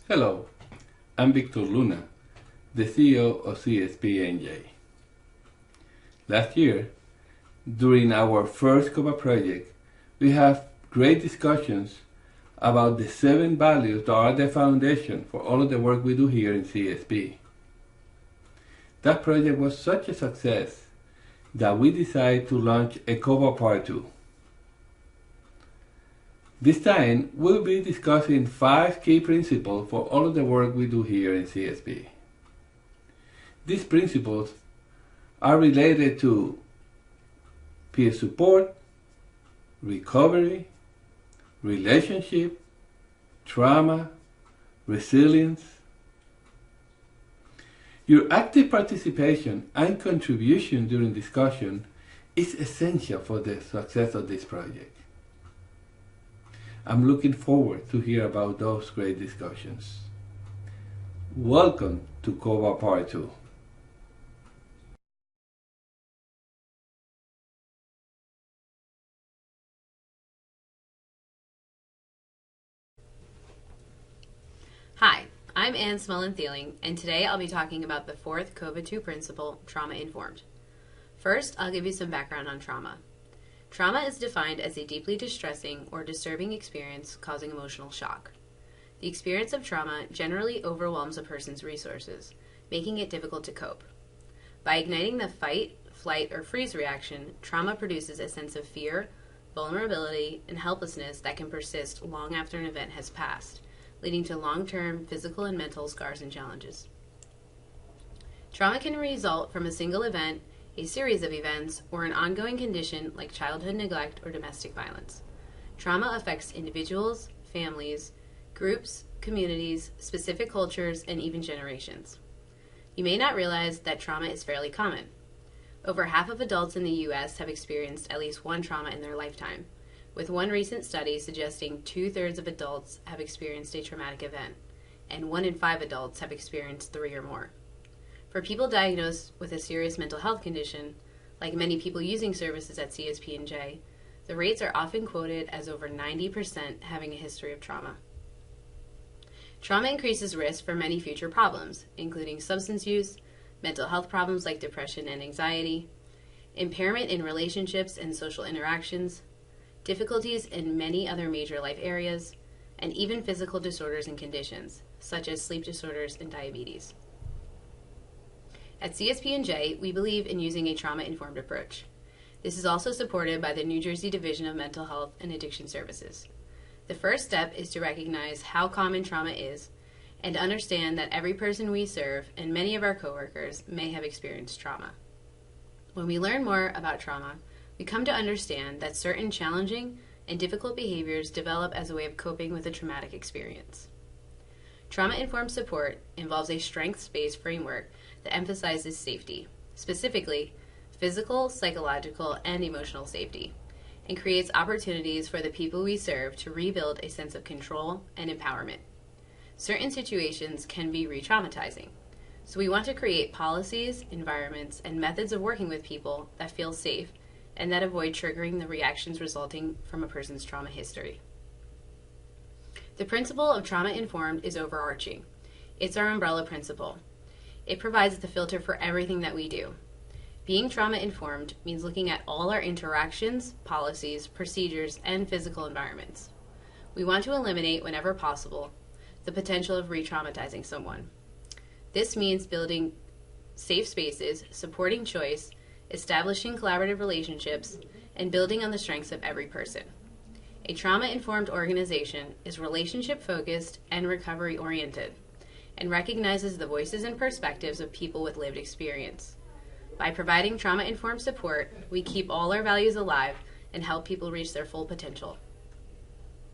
Hello, I'm Victor Luna, the CEO of CSPNJ. Last year, during our first KOVA project, we have great discussions about the 7 values that are the foundation for all of the work we do here in CSP. That project was such a success that we decided to launch a KOVA Part 2. This time, we'll be discussing 5 key principles for all of the work we do here in CSP. These principles are related to peer support, recovery, relationship, trauma, resilience. Your active participation and contribution during discussion is essential for the success of this project. I'm looking forward to hear about those great discussions. Welcome to KOVA Part 2. Hi, I'm Ann Smullen-Thieling, and today I'll be talking about the 4th KOVA 2 principle, trauma-informed. First, I'll give you some background on trauma. Trauma is defined as a deeply distressing or disturbing experience causing emotional shock. The experience of trauma generally overwhelms a person's resources, making it difficult to cope. By igniting the fight, flight, or freeze reaction, trauma produces a sense of fear, vulnerability, and helplessness that can persist long after an event has passed, leading to long-term physical and mental scars and challenges. Trauma can result from a single event, a series of events, or an ongoing condition like childhood neglect or domestic violence. Trauma affects individuals, families, groups, communities, specific cultures, and even generations. You may not realize that trauma is fairly common. Over half of adults in the U.S. have experienced at least one trauma in their lifetime, with one recent study suggesting 2/3 of adults have experienced a traumatic event, and 1 in 5 adults have experienced 3 or more. For people diagnosed with a serious mental health condition, like many people using services at CSPNJ, the rates are often quoted as over 90% having a history of trauma. Trauma increases risk for many future problems, including substance use, mental health problems like depression and anxiety, impairment in relationships and social interactions, difficulties in many other major life areas, and even physical disorders and conditions, such as sleep disorders and diabetes. At CSPNJ, we believe in using a trauma-informed approach. This is also supported by the New Jersey Division of Mental Health and Addiction Services. The first step is to recognize how common trauma is and understand that every person we serve and many of our coworkers may have experienced trauma. When we learn more about trauma, we come to understand that certain challenging and difficult behaviors develop as a way of coping with a traumatic experience. Trauma-informed support involves a strengths-based framework that emphasizes safety, specifically physical, psychological, and emotional safety, and creates opportunities for the people we serve to rebuild a sense of control and empowerment. Certain situations can be re-traumatizing, so we want to create policies, environments, and methods of working with people that feel safe and that avoid triggering the reactions resulting from a person's trauma history. The principle of trauma-informed is overarching. It's our umbrella principle. It provides the filter for everything that we do. Being trauma-informed means looking at all our interactions, policies, procedures, and physical environments. We want to eliminate, whenever possible, the potential of re-traumatizing someone. This means building safe spaces, supporting choice, establishing collaborative relationships, and building on the strengths of every person. A trauma-informed organization is relationship-focused and recovery-oriented, and recognizes the voices and perspectives of people with lived experience. By providing trauma-informed support, we keep all our values alive and help people reach their full potential.